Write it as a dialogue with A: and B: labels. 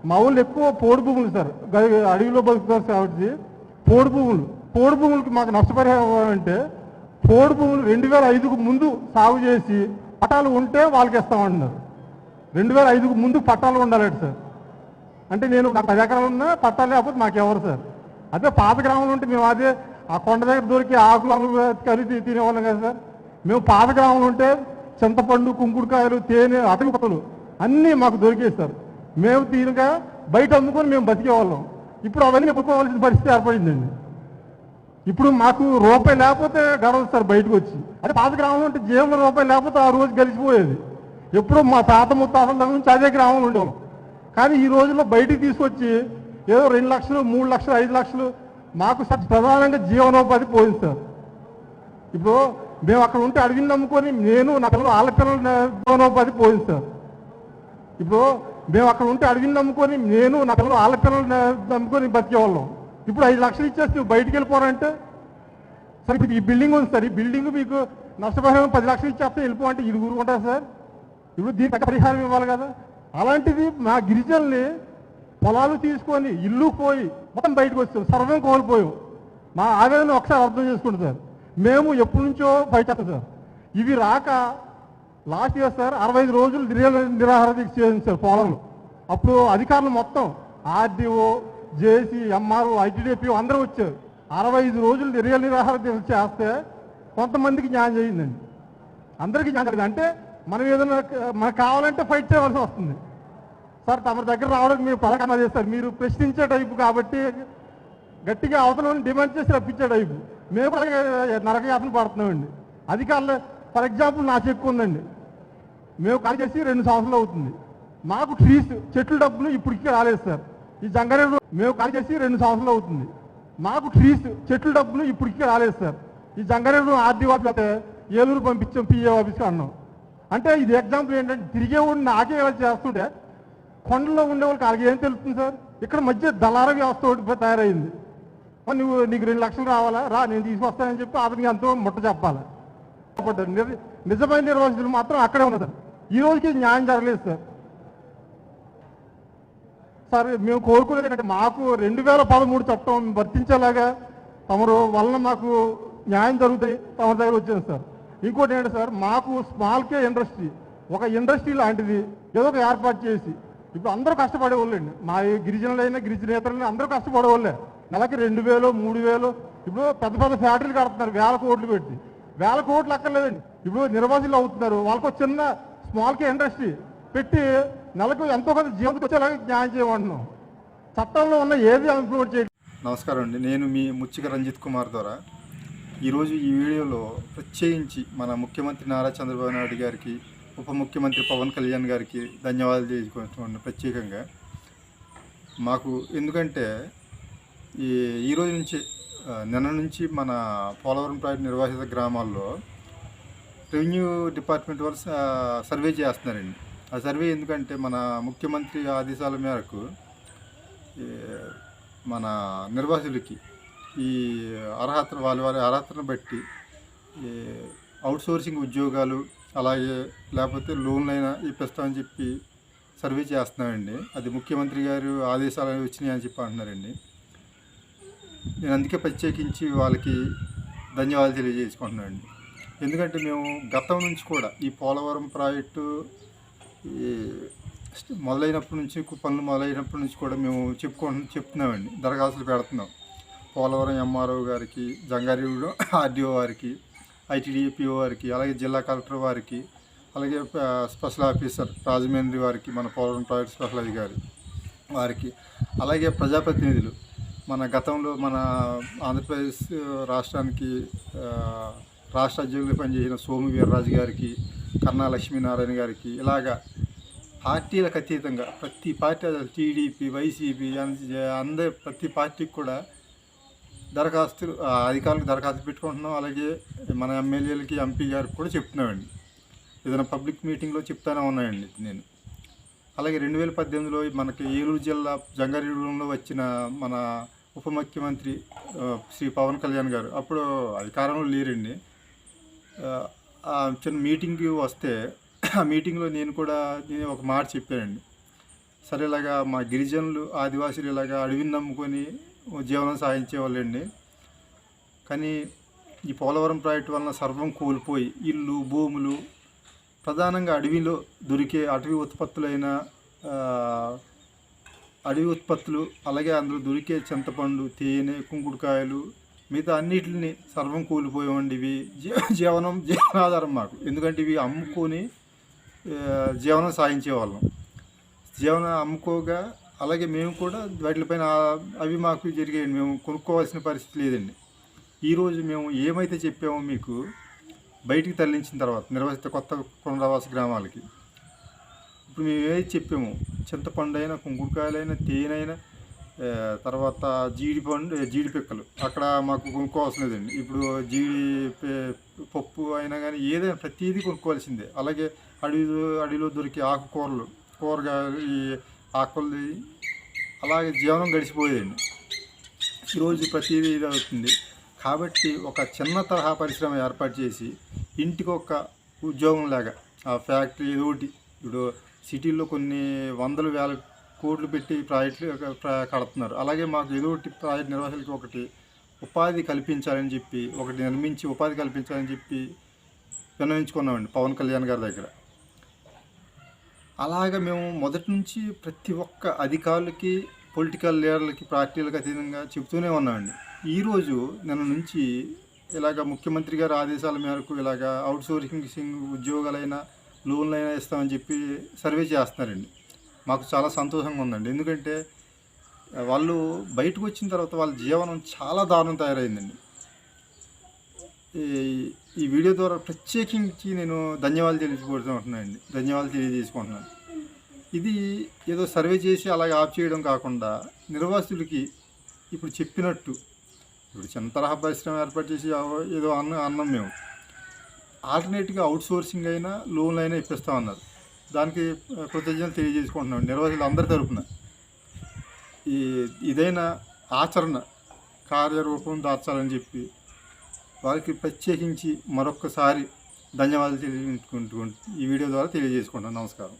A: మా ఊళ్ళు ఎక్కువ పోడు భూములు సార్, అడవిలో బతుకుతారు కాబట్టి పోడు భూములకి మాకు నష్టపరిహారం అంటే పోడు భూములు 2005కు ముందు సాగు చేసి పట్టాలు ఉంటే వాళ్ళకి ఇస్తామంటున్నారు. 2005కు ముందు పట్టాలు ఉండాలంట సార్. అంటే నేను నాకు 10 ఎకరాలు ఉన్నా పట్టాలు లేకపోతే మాకెవరు సార్. అదే పాత గ్రామంలో ఉంటే మేము అదే ఆ కొండ దగ్గర దొరికి ఆకులు కలిసి తినేవాళ్ళం కదా సార్. మేము పాత గ్రామంలో ఉంటే చింతపండు, కుంకుడుకాయలు, తేనె, అటవీ పట్టలు అన్నీ మాకు దొరికేవి సార్. మేము తీరుగా బయట అమ్ముకొని మేము బతికేవాళ్ళం. ఇప్పుడు అవన్నీ ఎప్పుకోవాల్సిన పరిస్థితి ఏర్పడిందండి. ఇప్పుడు మాకు రూపాయి లేకపోతే గడవదు సార్ బయటకు వచ్చి. అదే పాత గ్రామంలో ఉంటే జీవంలో రూపాయి లేకపోతే ఆ రోజు గెలిచిపోయేది. ఎప్పుడో మా తాత ముత్తాతల దగ్గర నుంచి అదే గ్రామంలో ఉండేవాళ్ళం. కానీ ఈ రోజుల్లో బయటికి తీసుకొచ్చి ఏదో 2 లక్షలు, 3 లక్షలు, 5 లక్షలు మాకు ప్రధానంగా జీవనోపాధి పోయింది సార్. ఇప్పుడు మేము అక్కడ ఉంటే అడవిని నమ్ముకొని నేను నా పిల్లలు వాళ్ళ పిల్లల జీవనోపాధి పోయింది సార్. ఇప్పుడు మేము అక్కడ ఉంటే అడవిని నమ్ముకొని నేను నా పిల్లలు వాళ్ళ పిల్లలు నమ్ముకొని బతికేవాళ్ళం. ఇప్పుడు 5 లక్షలు ఇచ్చేసి నువ్వు బయటికి వెళ్ళిపోరంటే సార్, ఇప్పుడు ఈ బిల్డింగ్ ఉంది సార్, ఈ బిల్డింగ్ మీకు నష్టపరిహారం 10 లక్షలు ఇచ్చేస్తే వెళ్ళిపోమంటే ఇది ఊరుకుంటారు సార్. ఇప్పుడు దీనికి పరిహారం ఇవ్వాలి కదా. అలాంటిది మా గిరిజనుల్ని పొలాలు తీసుకొని ఇల్లు పోయి మొత్తం బయటకు వచ్చాం, సర్వం కోల్పోయాం. మా ఆవేదన ఒకసారి అర్థం చేసుకుంటాం సార్. మేము ఎప్పటి నుంచో బయట సార్. ఇవి రాక లాస్ట్ ఇయర్ సార్ 65 రోజులు నిరాహార దీక్ష చేసింది సార్ పొలంలో. అప్పుడు అధికారులు మొత్తం ఆర్డీఓ, జేసీ, ఎంఆర్ఓ, ఐటీడీపీ అందరూ వచ్చారు. 65 రోజులు నిరాహార దీక్ష చేస్తే కొంతమందికి న్యాయం చేయిందండి, అందరికీ న్యాయం జరిగింది. అంటే మనం ఏదైనా మనకు కావాలంటే ఫైట్ చేయవలసి వస్తుంది సార్. తమ దగ్గర రావడానికి మీరు పథకం చేస్తారు, మీరు ప్రశ్నించే టైపు కాబట్టి గట్టిగా అవతల డిమాండ్ చేసి రప్పించే టైపు. మేము కూడా నరకయాతన పడుతున్నామండి. అధికారులు ఫర్ ఎగ్జాంపుల్ నా చెక్కు ఉందండి, మేము కాల్ చేసి 2 సంవత్సరాలు అవుతుంది. మాకు ట్రీస్ చెట్లు డబ్బులు ఇప్పటికీ రాలేదు సార్. ఈ జంగారెడ్డి మేము కాల్ చేసి 2 సంవత్సరాలు అవుతుంది. మాకు ట్రీస్ చెట్లు డబ్బులు ఇప్పటికీ రాలేదు సార్. ఈ జంగారెడ్డి ఆర్డీ ఆఫీస్ అయితే ఏలూరు పంపించాం, పిఏ ఆఫీస్కి అన్నాం. అంటే ఇది ఎగ్జాంపుల్ ఏంటంటే తిరిగేవాడు నాకే చేస్తుంటే కొండల్లో ఉండేవాళ్ళకి వాళ్ళకి ఏం తెలుస్తుంది సార్. ఇక్కడ మధ్య దళార వ్యవస్థ ఒకటి తయారైంది. నీకు 2 లక్షలు రావాలా, రా నేను తీసుకొస్తానని చెప్పి అతనికి ఎంతో ముట్ట చెప్పాలి. నిజమైన నిర్వాసితులు మాత్రం అక్కడే ఉన్నారు. ఈ రోజుకి న్యాయం జరగలేదు సార్. సార్ మేము కోరుకునేది ఏంటంటే మాకు 2013 చట్టం వర్తించేలాగా తమరు వలన మాకు న్యాయం జరుగుతాయి తమ దగ్గర వచ్చింది సార్. ఇంకోటి ఏంటంటే సార్, మాకు స్మాల్ కే ఇండస్ట్రీ, ఒక ఇండస్ట్రీ లాంటిది ఏదో ఒక ఏర్పాటు చేసి, ఇప్పుడు అందరూ కష్టపడే వాళ్ళండి, మా గిరిజనులైనా గిరిజనేతలైనా అందరూ కష్టపడే వాళ్ళే. నెలకి 2000, 3000 ఇప్పుడు పెద్ద పెద్ద ఫ్యాక్టరీలు కడుతున్నారు 1000 కోట్లు పెట్టి. 1000 కోట్లు అక్కర్లేదండి, ఇప్పుడు నిర్వాసితులు అవుతున్నారు. వాళ్ళకు చిన్న స్మాల్ కే ఇండస్ట్రీ పెట్టి నెలకు ఎంతో కొంత జీవితం వచ్చేలాగా న్యాయం చేయమంటున్నాం. చట్టంలో ఉన్న ఏది ఇంప్లిమెంట్ చేయండి.
B: నమస్కారం అండి, నేను మీ ముచ్చిక రంజిత్ కుమార్ ద్వారా ఈరోజు ఈ వీడియోలో ప్రత్యేకించి మన ముఖ్యమంత్రి నారా చంద్రబాబు నాయుడు గారికి, ఉప ముఖ్యమంత్రి పవన్ కళ్యాణ్ గారికి ధన్యవాదాలు చేసుకుంటున్నాను ప్రత్యేకంగా. మాకు ఎందుకంటే ఈరోజు నుంచి నిన్న నుంచి మన పోలవరం ప్రాజెక్టు నిర్వాసిత గ్రామాల్లో రెవెన్యూ డిపార్ట్మెంట్ వారు సర్వే చేస్తున్నారండి. ఆ సర్వే ఎందుకంటే మన ముఖ్యమంత్రి ఆదేశాల మేరకు మన నిర్వాసితులకి ఈ అర్హత వారి అర్హతను బట్టి అవుట్సోర్సింగ్ ఉద్యోగాలు అలాగే లేకపోతే లోన్లైనా ఇప్పిస్తామని చెప్పి సర్వే చేస్తున్నామండి. అది ముఖ్యమంత్రి గారు ఆదేశాలు వచ్చినాయి అని చెప్పి అంటున్నారండి. నేను అందుకే ప్రత్యేకించి వాళ్ళకి ధన్యవాదాలు తెలియజేసుకుంటున్నానండి. ఎందుకంటే మేము గతం నుంచి కూడా ఈ పోలవరం ప్రాజెక్టు మొదలైనప్పటి నుంచి పనులు మొదలైనప్పటి నుంచి కూడా మేము చెప్తున్నామండి, దరఖాస్తులు పెడుతున్నాం. పోలవరం ఎంఆర్ఓ గారికి, జంగారెడ్డి ఆర్డీఓ వారికి, ఐటీడీపీఓ వారికి, అలాగే జిల్లా కలెక్టర్ వారికి, అలాగే స్పెషల్ ఆఫీసర్ రాజమండ్రి వారికి, మన పోలవరం ప్రాజెక్ట్ స్పెషల్ అధికారి వారికి, అలాగే ప్రజాప్రతినిధులు మన గతంలో మన ఆంధ్రప్రదేశ్ రాష్ట్రానికి రాష్ట్ర అధ్యక్షులుగా పనిచేసిన సోము వీర్రాజు గారికి, కన్నా లక్ష్మీనారాయణ గారికి, ఇలాగా పార్టీలకు అతీతంగా ప్రతి పార్టీ, టీడీపీ, వైసీపీ అందరి ప్రతి పార్టీకి కూడా దరఖాస్తులు అధికారులకు దరఖాస్తు పెట్టుకుంటున్నాం. అలాగే మన ఎమ్మెల్యేలకి, ఎంపీ గారికి కూడా చెప్తున్నామండి. ఏదైనా పబ్లిక్ మీటింగ్లో చెప్తానే ఉన్నాయండి నేను. అలాగే 2018లో మనకి ఏలూరు జిల్లా జంగారెడ్డిగూడెంలో వచ్చిన మన ఉప ముఖ్యమంత్రి శ్రీ పవన్ కళ్యాణ్ గారు అప్పుడు అధికారంలో లేరండి. చిన్న మీటింగ్కి వస్తే ఆ మీటింగ్లో నేను ఒక మాట చెప్పానండి. సరే ఇలాగా మా గిరిజనులు ఆదివాసీలు ఇలాగా అడవిని నమ్ముకొని జీవనం సాగించేవాళ్ళండి. కానీ ఈ పోలవరం ప్రాజెక్టు వలన సర్వం కోల్పోయి ఇల్లు భూములు ప్రధానంగా అడవిలో దొరికే అడవి ఉత్పత్తులు అలాగే అందులో దొరికే చింతపండు తేనె కుంకుడుకాయలు మిగతా అన్నిటిని సర్వం కోల్పోయామండి. ఇవి జీవనాధారం మాకు. ఎందుకంటే ఇవి అమ్ముకొని జీవనం సాగించేవాళ్ళం. అమ్ముకోగా అలాగే మేము కూడా వాటిపైన అవి మాకు జరిగాయండి. మేము కొనుక్కోవాల్సిన పరిస్థితి లేదండి. ఈరోజు మేము ఏమైతే చెప్పామో మీకు బయటికి తరలించిన తర్వాత నిర్వహిత కొత్త పునరావాస గ్రామాలకి ఇప్పుడు మేము ఏది చెప్పాము, చింతపండు అయినా కుంకుడుకాయలైనా తేనైనా తర్వాత జీడి పిక్కలు అక్కడ మాకు కొనుక్కోవాల్సిన లేదండి. ఇప్పుడు పప్పు అయినా కానీ ఏదైనా ప్రతిదీ కొనుక్కోవాల్సిందే. అలాగే అడవిలో దొరికే ఆకుకూరలు కూరగాయలు ఈ ఆకులు అలాగే జీవనం గడిచిపోయేదండి. ఈరోజు ప్రతిదీ ఇది అవుతుంది. కాబట్టి ఒక చిన్న తరహా పరిశ్రమ ఏర్పాటు చేసి ఇంటికి ఒక ఉద్యోగం లాగా ఆ ఫ్యాక్టరీ ఏదో ఒకటి ఇప్పుడు సిటీల్లో కొన్ని వందల వేల కోట్లు పెట్టి ప్రాజెక్టులు కడుతున్నారు. అలాగే మాకు ఏదో ఒకటి ప్రాజెక్ట్ నిర్వాహకులకి ఒకటి ఉపాధి కల్పించాలని చెప్పి ఒకటి నిర్మించి ఉపాధి కల్పించాలని చెప్పి విన్నవించుకున్నామండి పవన్ కళ్యాణ్ గారి దగ్గర. అలాగే మేము మొదటి నుంచి ప్రతి ఒక్క అధికారులకి పొలిటికల్ లీడర్లకి పార్టీలకు అతీతంగా చెబుతూనే ఉన్నామండి. ఈరోజు నిన్న నుంచి ఇలాగ ముఖ్యమంత్రి గారి ఆదేశాల మేరకు ఇలాగ అవుట్సోర్సింగ్ ఉద్యోగాలైనా లోన్లైనా ఇస్తామని చెప్పి సర్వే చేస్తున్నారండి. మాకు చాలా సంతోషంగా ఉందండి. ఎందుకంటే వాళ్ళు బయటకు వచ్చిన తర్వాత వాళ్ళ జీవనం చాలా దారుణం తయారైందండి. ఈ వీడియో ద్వారా ప్రత్యేకించి నేను ధన్యవాదాలు తెలియజేసుకుంటున్నాను. ఇది ఏదో సర్వే చేసి అలాగే ఆఫ్ చేయడం కాకుండా నిర్వాసితులకి ఇప్పుడు చెప్పినట్టు ఇప్పుడు చిన్న తరహా పరిశ్రమ ఏర్పాటు చేసి ఏదో అన్నం మేము ఆల్టర్నేట్గా అవుట్సోర్సింగ్ అయినా లోన్లు అయినా ఇప్పిస్తామన్నారు. దానికి కృతజ్ఞతలు తెలియజేసుకుంటున్నాం నిర్వాసితులు అందరి తరపున. ఇదైనా ఆచరణ కార్యరూపం దాచాలని చెప్పి వారికి ప్రత్యేకించి మరొక్కసారి ధన్యవాదాలు తెలియజేసుకుంటూ ఈ వీడియో ద్వారా తెలియజేసుకుంటాను. నమస్కారం.